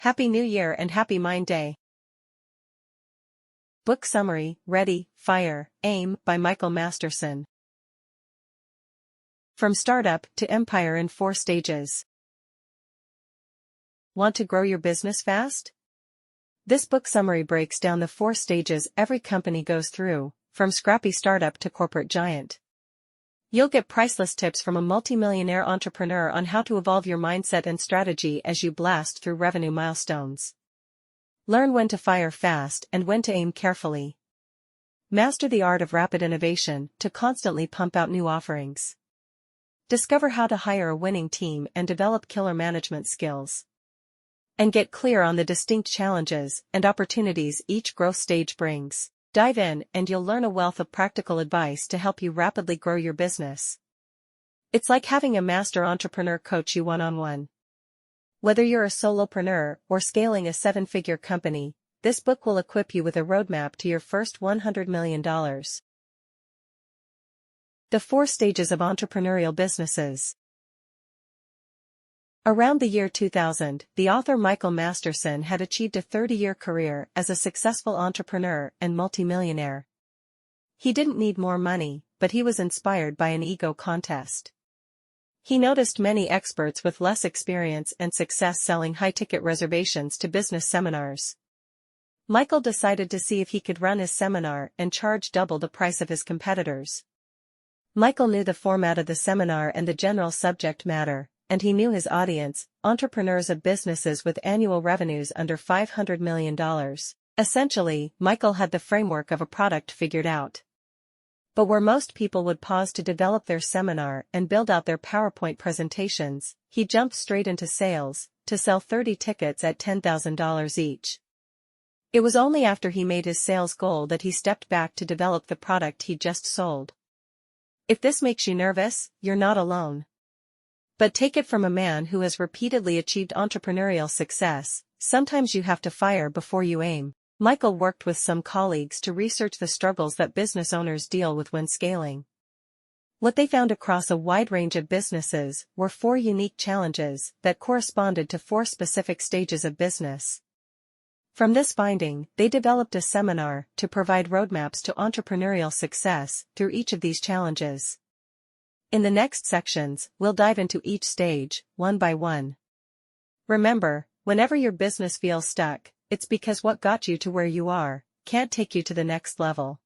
Happy New Year and Happy Mind Day. Book Summary, Ready, Fire, Aim by Michael Masterson. From Startup to Empire in 4 Stages. Want to grow your business fast? This book summary breaks down the 4 stages every company goes through, from scrappy startup to corporate giant. You'll get priceless tips from a multimillionaire entrepreneur on how to evolve your mindset and strategy as you blast through revenue milestones. Learn when to fire fast and when to aim carefully. Master the art of rapid innovation to constantly pump out new offerings. Discover how to hire a winning team and develop killer management skills. And get clear on the distinct challenges and opportunities each growth stage brings. Dive in and you'll learn a wealth of practical advice to help you rapidly grow your business. It's like having a master entrepreneur coach you one-on-one. Whether you're a solopreneur or scaling a 7-figure company, this book will equip you with a roadmap to your first $100 million. The 4 Stages of Entrepreneurial Businesses. Around the year 2000, the author Michael Masterson had achieved a 30-year career as a successful entrepreneur and multimillionaire. He didn't need more money, but he was inspired by an ego contest. He noticed many experts with less experience and success selling high-ticket reservations to business seminars. Michael decided to see if he could run his seminar and charge double the price of his competitors. Michael knew the format of the seminar and the general subject matter, and he knew his audience, entrepreneurs of businesses with annual revenues under $500 million. Essentially, Michael had the framework of a product figured out. But where most people would pause to develop their seminar and build out their PowerPoint presentations, he jumped straight into sales, to sell 30 tickets at $10,000 each. It was only after he made his sales goal that he stepped back to develop the product he just sold. If this makes you nervous, you're not alone. But take it from a man who has repeatedly achieved entrepreneurial success, sometimes you have to fire before you aim. Michael worked with some colleagues to research the struggles that business owners deal with when scaling. What they found across a wide range of businesses were 4 unique challenges that corresponded to 4 specific stages of business. From this finding, they developed a seminar to provide roadmaps to entrepreneurial success through each of these challenges. In the next sections, we'll dive into each stage, one by one. Remember, whenever your business feels stuck, it's because what got you to where you are can't take you to the next level.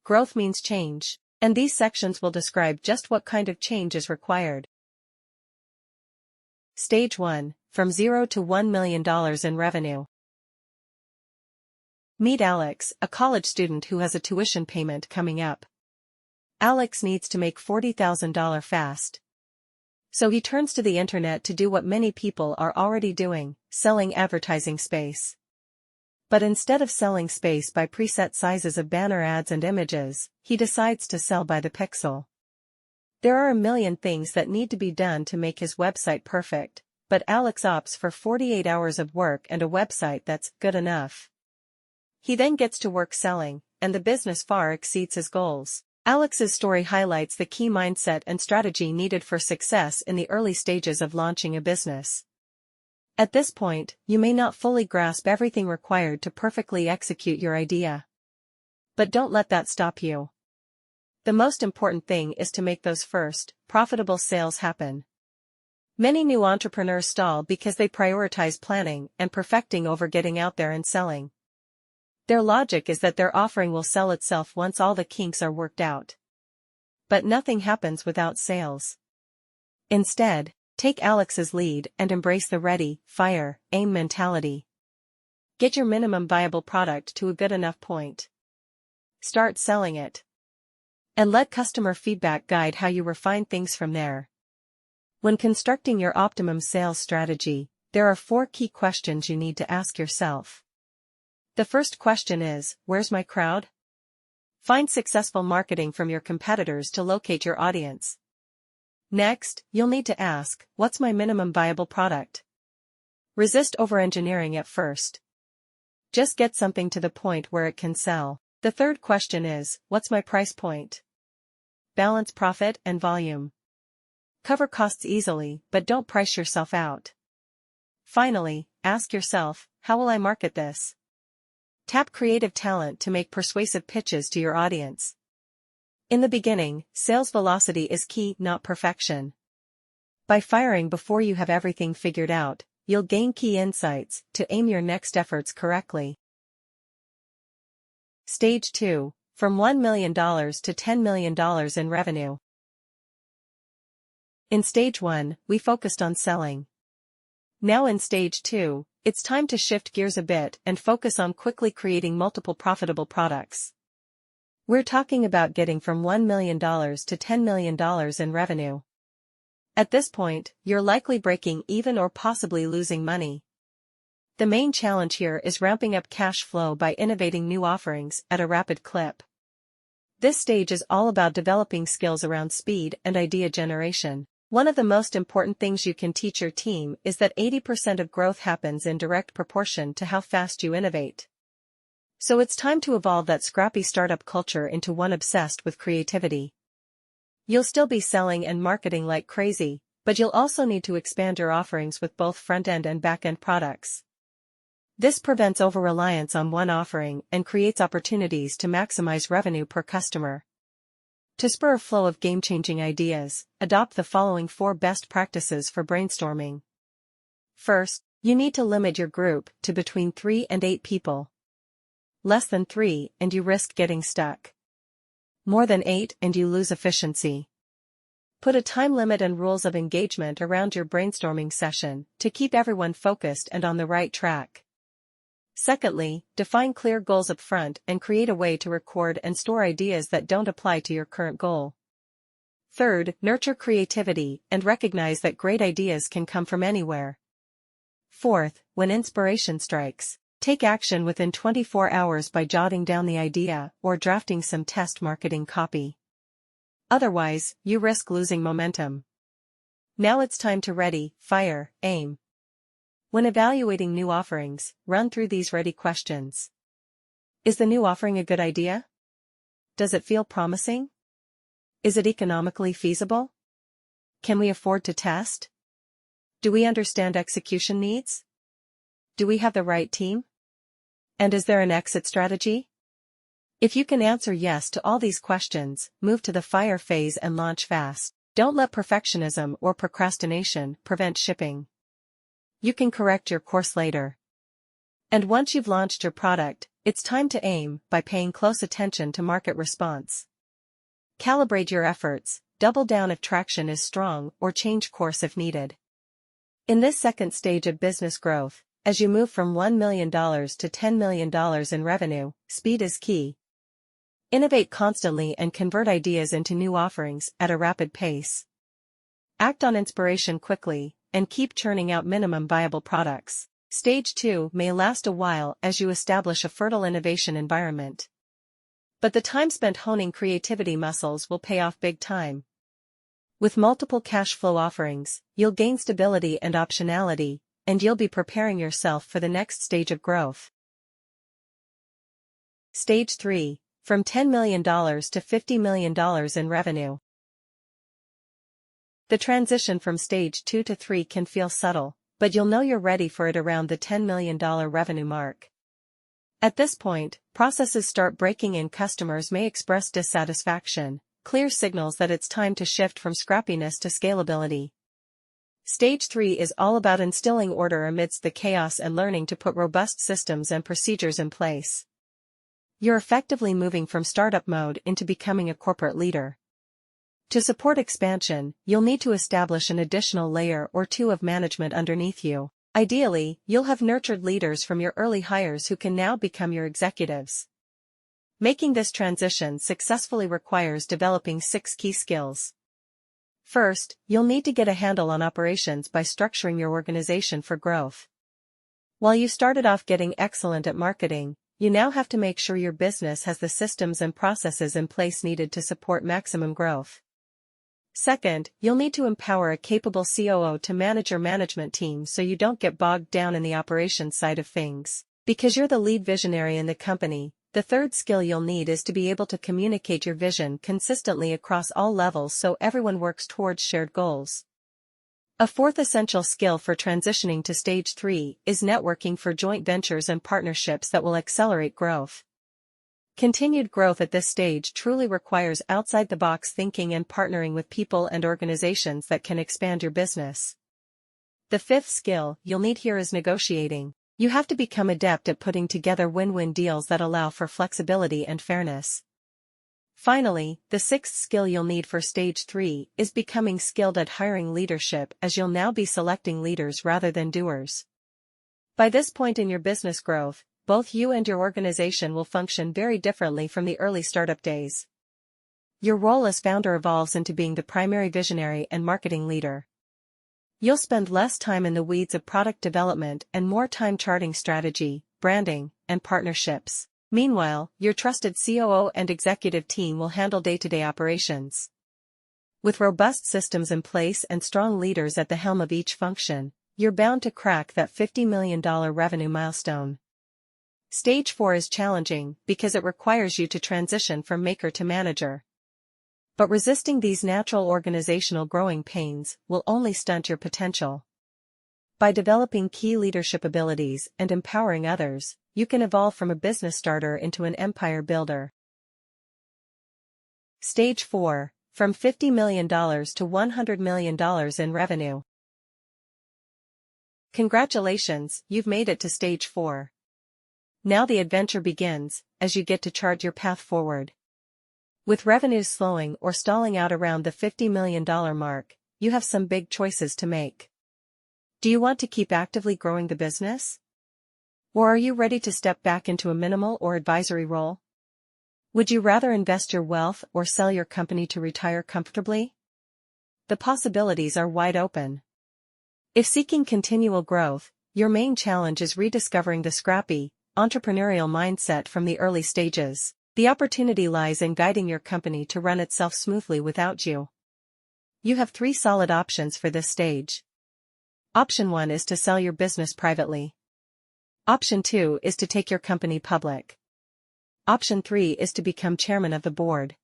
Growth means change, and these sections will describe just what kind of change is required. Stage 1, from 0 to $1 million in revenue. Meet Alex, a college student who has a tuition payment coming up. Alex needs to make $40,000 fast. So he turns to the internet to do what many people are already doing, selling advertising space. But instead of selling space by preset sizes of banner ads and images, he decides to sell by the pixel. There are a million things that need to be done to make his website perfect, but Alex opts for 48 hours of work and a website that's good enough. He then gets to work selling, and the business far exceeds his goals. Alex's story highlights the key mindset and strategy needed for success in the early stages of launching a business. At this point, you may not fully grasp everything required to perfectly execute your idea. But don't let that stop you. The most important thing is to make those first, profitable sales happen. Many new entrepreneurs stall because they prioritize planning and perfecting over getting out there and selling. Their logic is that their offering will sell itself once all the kinks are worked out. But nothing happens without sales. Instead, take Alex's lead and embrace the ready, fire, aim mentality. Get your minimum viable product to a good enough point. Start selling it. And let customer feedback guide how you refine things from there. When constructing your optimum sales strategy, there are 4 key questions you need to ask yourself. The first question is, where's my crowd? Find successful marketing from your competitors to locate your audience. Next, you'll need to ask, what's my minimum viable product? Resist over-engineering at first. Just get something to the point where it can sell. The third question is, what's my price point? Balance profit and volume. Cover costs easily, but don't price yourself out. Finally, ask yourself, how will I market this? Tap creative talent to make persuasive pitches to your audience. In the beginning, sales velocity is key, not perfection. By firing before you have everything figured out, you'll gain key insights to aim your next efforts correctly. Stage 2, from $1 million to $10 million in revenue. In Stage 1, we focused on selling. Now in Stage 2, it's time to shift gears a bit and focus on quickly creating multiple profitable products. We're talking about getting from $1 million to $10 million in revenue. At this point, you're likely breaking even or possibly losing money. The main challenge here is ramping up cash flow by innovating new offerings at a rapid clip. This stage is all about developing skills around speed and idea generation. One of the most important things you can teach your team is that 80% of growth happens in direct proportion to how fast you innovate. So it's time to evolve that scrappy startup culture into one obsessed with creativity. You'll still be selling and marketing like crazy, but you'll also need to expand your offerings with both front-end and back-end products. This prevents over-reliance on one offering and creates opportunities to maximize revenue per customer. To spur a flow of game-changing ideas, adopt the following 4 best practices for brainstorming. First, you need to limit your group to between 3 and 8 people. Less than 3 and you risk getting stuck. More than 8 and you lose efficiency. Put a time limit and rules of engagement around your brainstorming session to keep everyone focused and on the right track. Secondly, define clear goals up front and create a way to record and store ideas that don't apply to your current goal. Third, nurture creativity and recognize that great ideas can come from anywhere. Fourth, when inspiration strikes, take action within 24 hours by jotting down the idea or drafting some test marketing copy. Otherwise, you risk losing momentum. Now it's time to ready, fire, aim. When evaluating new offerings, run through these ready questions. Is the new offering a good idea? Does it feel promising? Is it economically feasible? Can we afford to test? Do we understand execution needs? Do we have the right team? And is there an exit strategy? If you can answer yes to all these questions, move to the fire phase and launch fast. Don't let perfectionism or procrastination prevent shipping. You can correct your course later. And once you've launched your product, it's time to aim by paying close attention to market response. Calibrate your efforts, double down if traction is strong, or change course if needed. In this second stage of business growth, as you move from $1 million to $10 million in revenue, speed is key. Innovate constantly and convert ideas into new offerings at a rapid pace. Act on inspiration quickly, and keep churning out minimum viable products. Stage 2 may last a while as you establish a fertile innovation environment. But the time spent honing creativity muscles will pay off big time. With multiple cash flow offerings, you'll gain stability and optionality, and you'll be preparing yourself for the next stage of growth. Stage 3, from $10 million to $50 million in revenue. The transition from Stage 2 to 3 can feel subtle, but you'll know you're ready for it around the $10 million revenue mark. At this point, processes start breaking and customers may express dissatisfaction, clear signals that it's time to shift from scrappiness to scalability. Stage 3 is all about instilling order amidst the chaos and learning to put robust systems and procedures in place. You're effectively moving from startup mode into becoming a corporate leader. To support expansion, you'll need to establish an additional layer or 2 of management underneath you. Ideally, you'll have nurtured leaders from your early hires who can now become your executives. Making this transition successfully requires developing 6 key skills. First, you'll need to get a handle on operations by structuring your organization for growth. While you started off getting excellent at marketing, you now have to make sure your business has the systems and processes in place needed to support maximum growth. Second, you'll need to empower a capable COO to manage your management team so you don't get bogged down in the operations side of things. Because you're the lead visionary in the company, the third skill you'll need is to be able to communicate your vision consistently across all levels so everyone works towards shared goals. A fourth essential skill for transitioning to stage 3 is networking for joint ventures and partnerships that will accelerate growth. Continued growth at this stage truly requires outside-the-box thinking and partnering with people and organizations that can expand your business. The fifth skill you'll need here is negotiating. You have to become adept at putting together win-win deals that allow for flexibility and fairness. Finally, the sixth skill you'll need for stage 3 is becoming skilled at hiring leadership, as you'll now be selecting leaders rather than doers. By this point in your business growth, both you and your organization will function very differently from the early startup days. Your role as founder evolves into being the primary visionary and marketing leader. You'll spend less time in the weeds of product development and more time charting strategy, branding, and partnerships. Meanwhile, your trusted COO and executive team will handle day-to-day operations. With robust systems in place and strong leaders at the helm of each function, you're bound to crack that $50 million revenue milestone. Stage 4 is challenging because it requires you to transition from maker to manager. But resisting these natural organizational growing pains will only stunt your potential. By developing key leadership abilities and empowering others, you can evolve from a business starter into an empire builder. Stage 4, from $50 million to $100 million in revenue. Congratulations, you've made it to stage 4. Now the adventure begins, as you get to chart your path forward. With revenues slowing or stalling out around the $50 million mark, you have some big choices to make. Do you want to keep actively growing the business? Or are you ready to step back into a minimal or advisory role? Would you rather invest your wealth or sell your company to retire comfortably? The possibilities are wide open. If seeking continual growth, your main challenge is rediscovering the scrappy, entrepreneurial mindset from the early stages, the opportunity lies in guiding your company to run itself smoothly without you. You have 3 solid options for this stage. Option 1 is to sell your business privately. Option 2 is to take your company public. Option 3 is to become chairman of the board.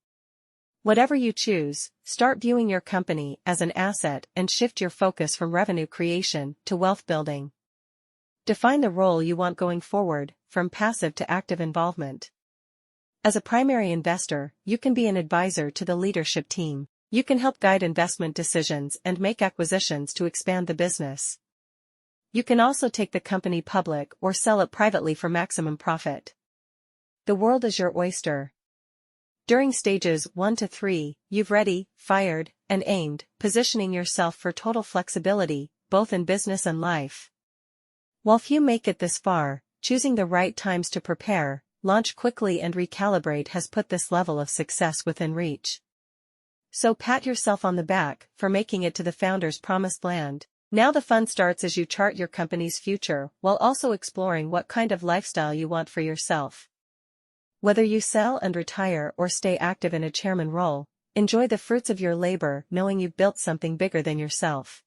Whatever you choose, start viewing your company as an asset and shift your focus from revenue creation to wealth building. Define the role you want going forward, from passive to active involvement. As a primary investor, you can be an advisor to the leadership team. You can help guide investment decisions and make acquisitions to expand the business. You can also take the company public or sell it privately for maximum profit. The world is your oyster. During stages 1 to 3, you've ready, fired, and aimed, positioning yourself for total flexibility, both in business and life. While few make it this far, choosing the right times to prepare, launch quickly and recalibrate has put this level of success within reach. So pat yourself on the back for making it to the founder's promised land. Now the fun starts as you chart your company's future while also exploring what kind of lifestyle you want for yourself. Whether you sell and retire or stay active in a chairman role, enjoy the fruits of your labor knowing you've built something bigger than yourself.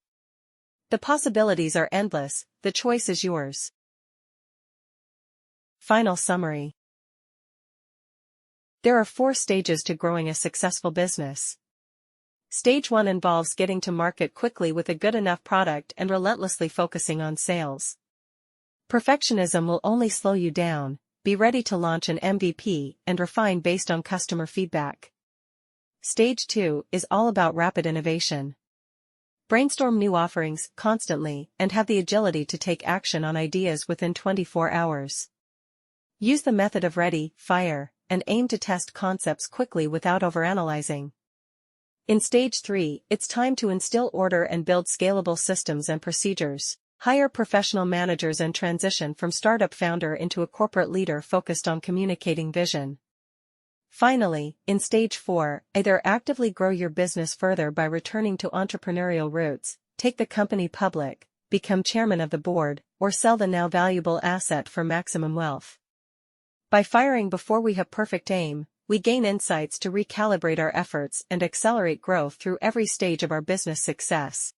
The possibilities are endless, the choice is yours. Final summary. There are 4 stages to growing a successful business. Stage 1 involves getting to market quickly with a good enough product and relentlessly focusing on sales. Perfectionism will only slow you down. Be ready to launch an MVP and refine based on customer feedback. Stage 2 is all about rapid innovation. Brainstorm new offerings constantly and have the agility to take action on ideas within 24 hours. Use the method of ready, fire, and aim to test concepts quickly without overanalyzing. In stage 3, it's time to instill order and build scalable systems and procedures. Hire professional managers and transition from startup founder into a corporate leader focused on communicating vision. Finally, in stage 4, either actively grow your business further by returning to entrepreneurial roots, take the company public, become chairman of the board, or sell the now valuable asset for maximum wealth. By firing before we have perfect aim, we gain insights to recalibrate our efforts and accelerate growth through every stage of our business success.